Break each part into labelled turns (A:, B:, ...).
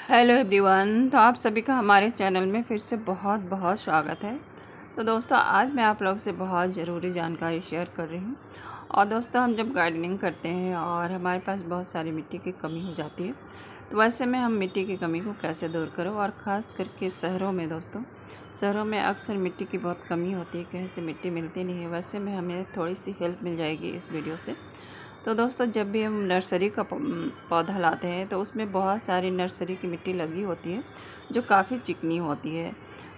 A: Hello everyone. तो आप सभी का हमारे चैनल में फिर से बहुत बहुत स्वागत है। तो दोस्तों, आज मैं आप लोग से बहुत ज़रूरी जानकारी शेयर कर रही हूँ। और दोस्तों, हम जब गार्डनिंग करते हैं और हमारे पास बहुत सारी मिट्टी की कमी हो जाती है, तो वैसे में हम मिट्टी की कमी को कैसे दूर करें। और ख़ास करके शहरों में दोस्तों, शहरों में अक्सर मिट्टी की बहुत कमी होती है, कहीं से मिट्टी मिलती नहीं है। वैसे में हमें थोड़ी सी हेल्प मिल जाएगी इस वीडियो से। तो दोस्तों, जब भी हम नर्सरी का पौधा लाते हैं तो उसमें बहुत सारी नर्सरी की मिट्टी लगी होती है जो काफ़ी चिकनी होती है।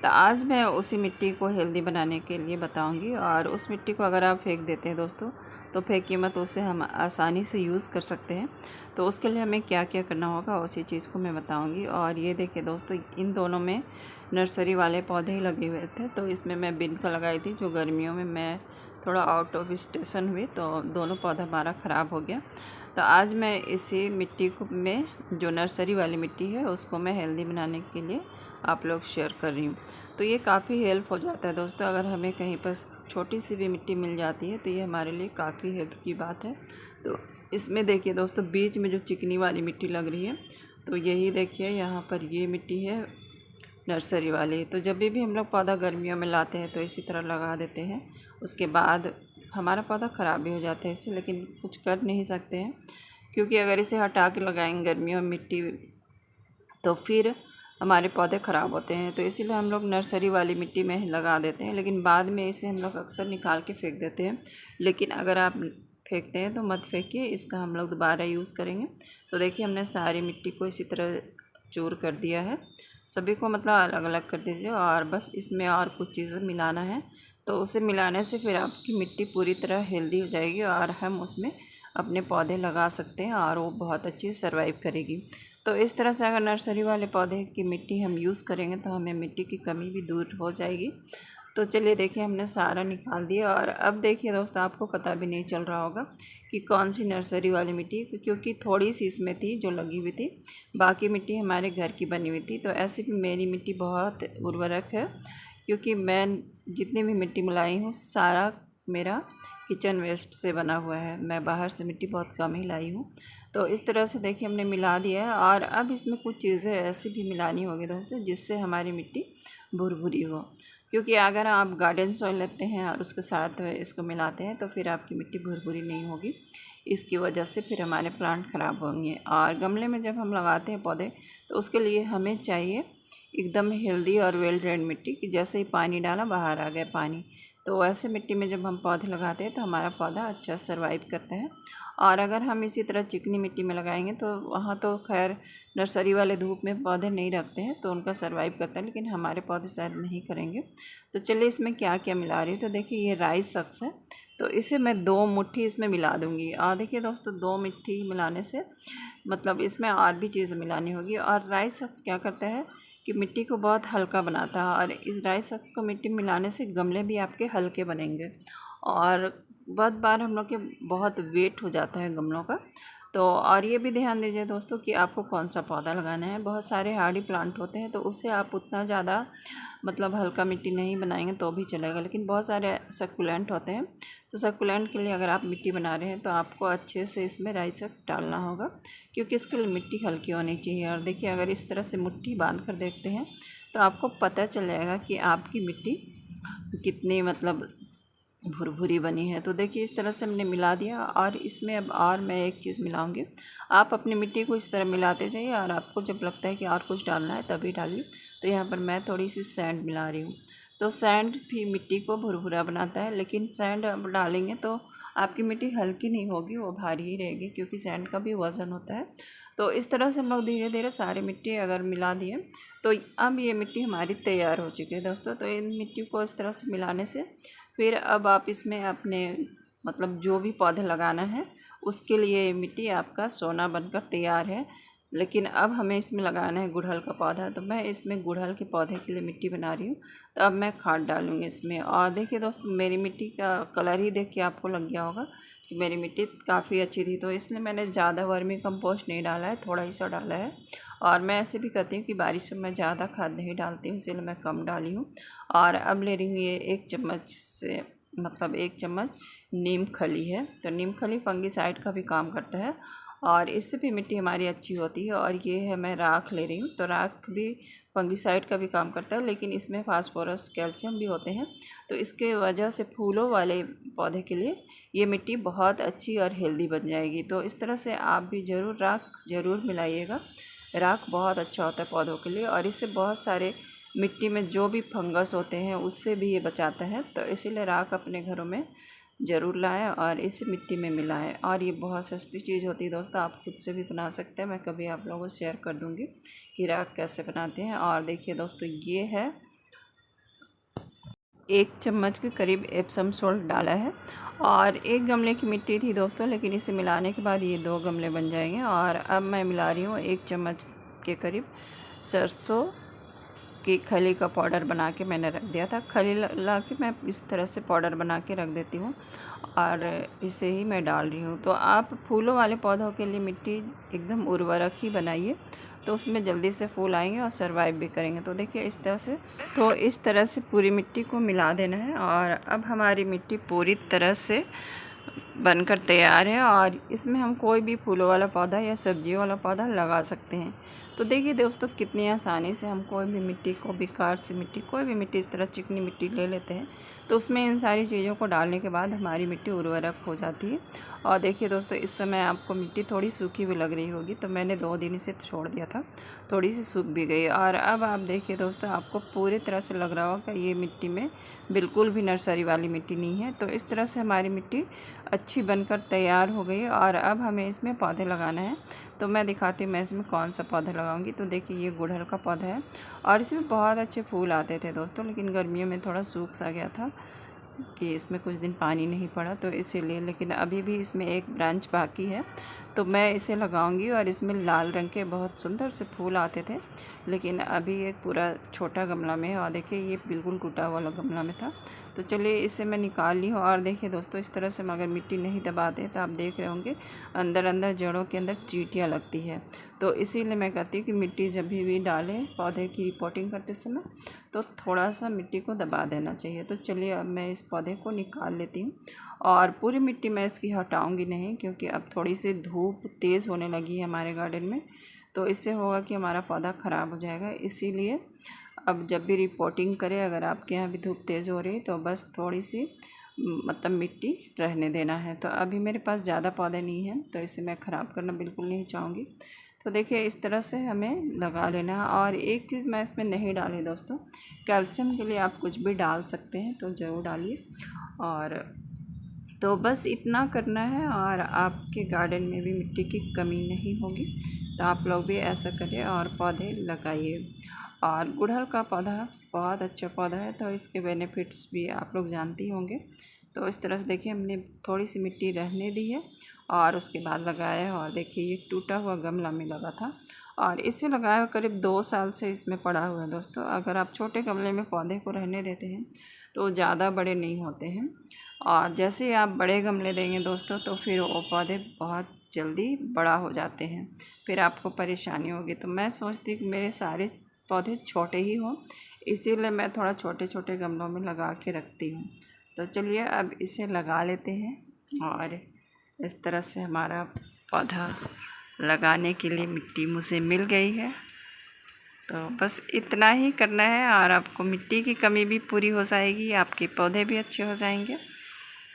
A: तो आज मैं उसी मिट्टी को हेल्दी बनाने के लिए बताऊंगी। और उस मिट्टी को अगर आप फेंक देते हैं दोस्तों, तो फेंकिए मत, उसे हम आसानी से यूज़ कर सकते हैं। तो उसके लिए हमें क्या क्या करना होगा उसी चीज़ को मैं बताऊँगी। और ये देखिए दोस्तों, इन दोनों में नर्सरी वाले पौधे ही लगे हुए थे। तो इसमें मैं बिनका लगाई थी, जो गर्मियों में मैं थोड़ा आउट ऑफ स्टेशन हुई तो दोनों पौधा हमारा ख़राब हो गया। तो आज मैं इसी मिट्टी को में जो नर्सरी वाली मिट्टी है उसको मैं हेल्दी बनाने के लिए आप लोग शेयर कर रही हूँ। तो ये काफ़ी हेल्प हो जाता है दोस्तों। अगर हमें कहीं पर छोटी सी भी मिट्टी मिल जाती है तो ये हमारे लिए काफ़ी हेल्प की बात है। तो इसमें देखिए दोस्तों, बीच में जो चिकनी वाली मिट्टी लग रही है, तो यही देखिए यहाँ पर ये मिट्टी है नर्सरी वाली। तो जब भी हम लोग पौधा गर्मियों में लाते हैं तो इसी तरह लगा देते हैं। उसके बाद हमारा पौधा ख़राब भी हो जाता है इससे, लेकिन कुछ कर नहीं सकते हैं, क्योंकि अगर इसे हटा के लगाएंगे गर्मियों में मिट्टी, तो फिर हमारे पौधे ख़राब होते हैं। तो इसीलिए हम लोग नर्सरी वाली मिट्टी में लगा देते हैं, लेकिन बाद में इसे हम लोग अक्सर निकाल के फेंक देते हैं। लेकिन अगर आप फेंकते हैं तो मत फेंकिए, इसका हम लोग दोबारा यूज़ करेंगे। तो देखिए, हमने सारी मिट्टी को इसी तरह चूर कर दिया है। सभी को मतलब अलग अलग कर दीजिए, और बस इसमें और कुछ चीज़ें मिलाना है। तो उसे मिलाने से फिर आपकी मिट्टी पूरी तरह हेल्दी हो जाएगी और हम उसमें अपने पौधे लगा सकते हैं और वो बहुत अच्छी सर्वाइव करेगी। तो इस तरह से अगर नर्सरी वाले पौधे की मिट्टी हम यूज़ करेंगे तो हमें मिट्टी की कमी भी दूर हो जाएगी। तो चलिए देखिए, हमने सारा निकाल दिया। और अब देखिए दोस्तों, आपको पता भी नहीं चल रहा होगा कि कौन सी नर्सरी वाली मिट्टी, क्योंकि थोड़ी सी इसमें थी जो लगी हुई थी, बाकी मिट्टी हमारे घर की बनी हुई थी। तो ऐसे भी मेरी मिट्टी बहुत उर्वरक है, क्योंकि मैं जितनी भी मिट्टी मिलाई हूँ सारा मेरा किचन वेस्ट से बना हुआ है। मैं बाहर से मिट्टी बहुत कम ही लाई हूँ। तो इस तरह से देखिए हमने मिला दिया है। और अब इसमें कुछ चीज़ें ऐसी भी मिलानी होगी दोस्तों जिससे हमारी मिट्टी भुरभुरी हो, क्योंकि अगर आप गार्डन सॉइल लेते हैं और उसके साथ इसको मिलाते हैं तो फिर आपकी मिट्टी भुरभुरी नहीं होगी। इसकी वजह से फिर हमारे प्लांट ख़राब होंगे। और गमले में जब हम लगाते हैं पौधे, तो उसके लिए हमें चाहिए एकदम हेल्दी और वेल ड्रेन मिट्टी, कि जैसे ही पानी डाला बाहर आ गया पानी। तो ऐसे मिट्टी में जब हम पौधे लगाते हैं तो हमारा पौधा अच्छा सर्वाइव करता है। और अगर हम इसी तरह चिकनी मिट्टी में लगाएंगे तो वहाँ तो खैर नर्सरी वाले धूप में पौधे नहीं रखते हैं तो उनका सर्वाइव करता है, लेकिन हमारे पौधे शायद नहीं करेंगे। तो चलिए इसमें क्या क्या मिला रही हूँ। तो देखिए, ये राइस सक्स है, तो इसे मैं 2 मुट्ठी इसमें मिला दूँगी। और देखिए दोस्तों, 2 मुट्ठी मिलाने से मतलब इसमें और भी चीज़ें मिलानी होगी। और राइस सक्स क्या करता है कि मिट्टी को बहुत हल्का बनाता है, और इस राइस सक्स को मिट्टी में मिलाने से गमले भी आपके हल्के बनेंगे। और बहुत बार हम लोग के बहुत वेट हो जाता है गमलों का। तो और ये भी ध्यान दीजिए दोस्तों कि आपको कौन सा पौधा लगाना है। बहुत सारे हार्डी प्लांट होते हैं तो उससे आप उतना ज़्यादा मतलब हल्का मिट्टी नहीं बनाएंगे तो भी चलेगा, लेकिन बहुत सारे सक्कुलेंट होते हैं। तो सक्कुलेंट के लिए अगर आप मिट्टी बना रहे हैं तो आपको अच्छे से इसमें राइस सक्स डालना होगा, क्योंकि इसके लिए मिट्टी हल्की होनी चाहिए। और देखिए, अगर इस तरह से मुट्ठी बांध कर देखते हैं तो आपको पता चल जाएगा कि आपकी मिट्टी कितनी मतलब भुरभुरी बनी है। तो देखिए, इस तरह से हमने मिला दिया। और इसमें अब और मैं एक चीज़ मिलाऊंगी। आप अपनी मिट्टी को इस तरह मिलाते जाइए, और आपको जब लगता है कि और कुछ डालना है तभी डालिए। तो यहाँ पर मैं थोड़ी सी सैंड मिला रही हूँ। तो सैंड भी मिट्टी को भुरभुरा बनाता है, लेकिन सैंड अब डालेंगे तो आपकी मिट्टी हल्की नहीं होगी, वो भारी ही रहेगी, क्योंकि सैंड का भी वज़न होता है। तो इस तरह से हम लोग धीरे धीरे सारी मिट्टी अगर मिला दिए तो अब ये मिट्टी हमारी तैयार हो चुकी है दोस्तों। तो इन मिट्टी को इस तरह से मिलाने से फिर अब आप इसमें अपने मतलब जो भी पौधे लगाना है उसके लिए मिट्टी आपका सोना बनकर तैयार है। लेकिन अब हमें इसमें लगाना है गुड़हल का पौधा, तो मैं इसमें गुड़हल के पौधे के लिए मिट्टी बना रही हूँ। तो अब मैं खाद डालूँगी इसमें। और देखिए दोस्तों, मेरी मिट्टी का कलर ही देख के आपको लग गया होगा कि मेरी मिट्टी काफ़ी अच्छी थी, तो इसलिए मैंने ज़्यादा वर्मी कंपोस्ट नहीं डाला है, थोड़ा ही सा डाला है। और मैं ऐसे भी करती हूँ कि बारिश में मैं ज़्यादा खाद नहीं डालती हूँ, इसलिए मैं कम डाली हूँ। और अब ले रही हूँ ये 1 चम्मच से मतलब 1 चम्मच नीम खली है। तो नीम खली फंगिसाइड का भी काम करता है। और इससे भी मिट्टी हमारी अच्छी होती है। और ये है मैं राख ले रही हूँ, तो राख भी फंगिसाइड का भी काम करता है, लेकिन इसमें फास्फोरस कैल्शियम भी होते हैं, तो इसके वजह से फूलों वाले पौधे के लिए ये मिट्टी बहुत अच्छी और हेल्दी बन जाएगी। तो इस तरह से आप भी ज़रूर राख ज़रूर मिलाइएगा। राख बहुत अच्छा होता है पौधों के लिए, और इससे बहुत सारे मिट्टी में जो भी फंगस होते हैं उससे भी ये बचाता है। तो इसीलिए राख अपने घरों में ज़रूर लाएं और इसे मिट्टी में मिलाएं। और ये बहुत सस्ती चीज़ होती है दोस्तों, आप खुद से भी बना सकते हैं। मैं कभी आप लोगों को शेयर कर दूँगी कि राख कैसे बनाते हैं। और देखिए दोस्तों, ये है 1 चम्मच के करीब एप्सम सॉल्ट डाला है, और 1 गमले की मिट्टी थी दोस्तों, लेकिन इसे मिलाने के बाद ये 2 गमले बन जाएंगे। और अब मैं मिला रही हूँ 1 चम्मच के करीब सरसों की खली का पाउडर बना के मैंने रख दिया था। खली ला के मैं इस तरह से पाउडर बना के रख देती हूँ, और इसे ही मैं डाल रही हूँ। तो आप फूलों वाले पौधों के लिए मिट्टी एकदम उर्वरक ही बनाइए, तो उसमें जल्दी से फूल आएंगे और सर्वाइव भी करेंगे। तो देखिए इस तरह से पूरी मिट्टी को मिला देना है। और अब हमारी मिट्टी पूरी तरह से बनकर तैयार है, और इसमें हम कोई भी फूलों वाला पौधा या सब्जियों वाला पौधा लगा सकते हैं। तो देखिए दोस्तों, कितनी आसानी से हम कोई भी मिट्टी को, बेकार सी मिट्टी, कोई भी मिट्टी इस तरह चिकनी मिट्टी ले लेते हैं, तो उसमें इन सारी चीज़ों को डालने के बाद हमारी मिट्टी उर्वरक हो जाती है। और देखिए दोस्तों, इस समय आपको मिट्टी थोड़ी सूखी भी लग रही होगी, तो मैंने 2 दिन इसे छोड़ दिया था, थोड़ी सी सूख भी गई। और अब आप देखिए दोस्तों, आपको पूरी तरह से लग रहा होगा कि ये मिट्टी में बिल्कुल भी नर्सरी वाली मिट्टी नहीं है। तो इस तरह से हमारी मिट्टी अच्छी बनकर तैयार हो गई है। और अब हमें इसमें पौधे लगाना है, तो मैं दिखाती हूँ मैं इसमें कौन सा पौधा लगाऊंगी। तो देखिए, ये गुड़हल का पौधा है, और इसमें बहुत अच्छे फूल आते थे दोस्तों, लेकिन गर्मियों में थोड़ा सूख सा गया था कि इसमें कुछ दिन पानी नहीं पड़ा, तो इसीलिए। लेकिन अभी भी इसमें एक ब्रांच बाकी है, तो मैं इसे लगाऊंगी। और इसमें लाल रंग के बहुत सुंदर से फूल आते थे, लेकिन अभी एक पूरा छोटा गमला में है, और देखिए ये बिल्कुल टूटा हुआ गमला में था। तो चलिए इसे मैं निकाल ली हूँ। और देखिए दोस्तों, इस तरह से हम अगर मिट्टी नहीं दबाते तो आप देख रहे होंगे अंदर अंदर जड़ों के अंदर चींटियाँ लगती है। तो इसीलिए मैं कहती हूँ कि मिट्टी जब भी डालें पौधे की रिपोर्टिंग करते समय, तो थोड़ा सा मिट्टी को दबा देना चाहिए। तो चलिए अब मैं इस पौधे को निकाल लेती हूँ, और पूरी मिट्टी मैं इसकी हटाऊँगी नहीं, क्योंकि अब थोड़ी सी धूप तेज़ होने लगी है हमारे गार्डन में, तो इससे होगा कि हमारा पौधा ख़राब हो जाएगा। इसीलिए अब जब भी रिपोर्टिंग करें, अगर आपके यहाँ भी धूप तेज़ हो रही है, तो बस थोड़ी सी मतलब मिट्टी रहने देना है। तो अभी मेरे पास ज़्यादा पौधे नहीं हैं, तो इसे मैं ख़राब करना बिल्कुल नहीं चाहूँगी। तो देखिए इस तरह से हमें लगा लेना है। और एक चीज़ मैं इसमें नहीं डाली दोस्तों, कैल्शियम के लिए आप कुछ भी डाल सकते हैं, तो ज़रूर डालिए। और तो बस इतना करना है, और आपके गार्डन में भी मिट्टी की कमी नहीं होगी। तो आप लोग भी ऐसा करें और पौधे लगाइए। और गुड़हल का पौधा बहुत अच्छा पौधा है, तो इसके बेनिफिट्स भी आप लोग जानते ही होंगे। तो इस तरह से देखिए, हमने थोड़ी सी मिट्टी रहने दी है और उसके बाद लगाया है। और देखिए, ये टूटा हुआ गमला में लगा था, और इसे लगाया हुआ करीब 2 साल से इसमें पड़ा हुआ है दोस्तों। अगर आप छोटे गमले में पौधे को रहने देते हैं तो ज़्यादा बड़े नहीं होते हैं, और जैसे ही आप बड़े गमले देंगे दोस्तों, तो फिर वो पौधे बहुत जल्दी बड़ा हो जाते हैं, फिर आपको परेशानी होगी। तो मैं सोचती हूँ कि मेरे सारे पौधे छोटे ही हों, इसीलिए मैं थोड़ा छोटे छोटे गमलों में लगा के रखती हूँ। तो चलिए अब इसे लगा लेते हैं। और इस तरह से हमारा पौधा लगाने के लिए मिट्टी मुझे मिल गई है। तो बस इतना ही करना है, और आपको मिट्टी की कमी भी पूरी हो जाएगी, आपके पौधे भी अच्छे हो जाएंगे।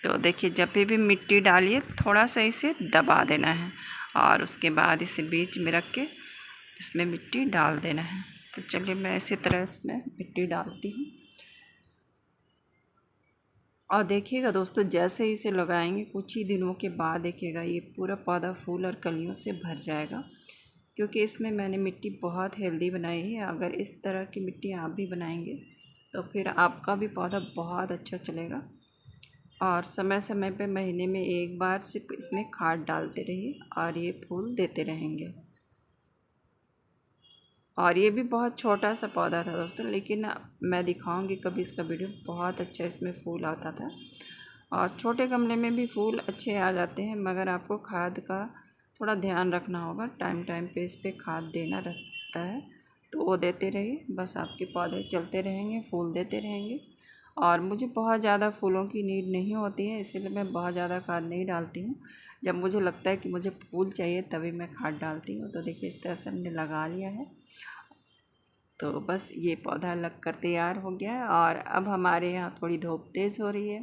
A: तो देखिए, जब भी मिट्टी डालिए थोड़ा सा इसे दबा देना है, और उसके बाद इसे बीच में रख के इसमें मिट्टी डाल देना है। तो चलिए मैं इसी तरह इसमें मिट्टी डालती हूँ। और देखिएगा दोस्तों, जैसे ही इसे लगाएंगे कुछ ही दिनों के बाद देखिएगा ये पूरा पौधा फूल और कलियों से भर जाएगा, क्योंकि इसमें मैंने मिट्टी बहुत हेल्दी बनाई है। अगर इस तरह की मिट्टी आप भी बनाएंगे तो फिर आपका भी पौधा बहुत अच्छा चलेगा। और समय समय पे महीने में 1 बार सिर्फ इसमें खाद डालते रहिए, और ये फूल देते रहेंगे। और ये भी बहुत छोटा सा पौधा था दोस्तों, लेकिन मैं दिखाऊंगी कभी इसका वीडियो, बहुत अच्छा इसमें फूल आता था। और छोटे गमले में भी फूल अच्छे आ जाते हैं, मगर आपको खाद का थोड़ा ध्यान रखना होगा, टाइम टाइम पे इस पर खाद देना रहता है, तो वो देते रहिए, बस आपके पौधे चलते रहेंगे, फूल देते रहेंगे। और मुझे बहुत ज़्यादा फूलों की नीड नहीं होती है, इसीलिए मैं बहुत ज़्यादा खाद नहीं डालती हूँ। जब मुझे लगता है कि मुझे फूल चाहिए तभी मैं खाद डालती हूँ। तो देखिए इस तरह से हमने लगा लिया है। तो बस ये पौधा लग कर तैयार हो गया है और अब हमारे यहाँ थोड़ी धूप तेज़ हो रही है,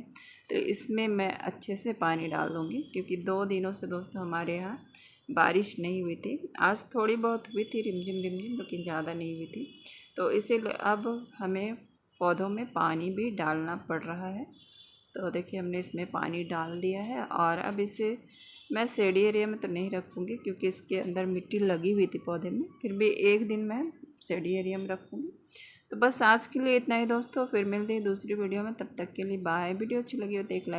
A: तो इसमें मैं अच्छे से पानी डाल दूँगी, क्योंकि 2 दिनों से दोस्तों हमारे यहाँ बारिश नहीं हुई थी। आज थोड़ी बहुत हुई थी रिमझिम रिमझिम, लेकिन ज़्यादा नहीं हुई थी। तो इसीलिए अब हमें पौधों में पानी भी डालना पड़ रहा है। तो देखिए हमने इसमें पानी डाल दिया है और अब इसे मैं शेडी एरिया में तो नहीं रखूँगी, क्योंकि इसके अंदर मिट्टी लगी हुई थी पौधे में। फिर भी एक दिन मैं शेडी एरिया में रखूँगी। तो बस आज के लिए इतना ही दोस्तों, फिर मिलते हैं दूसरी वीडियो में। तब तक के लिए बाय। वीडियो अच्छी लगी हो तो एक लाइक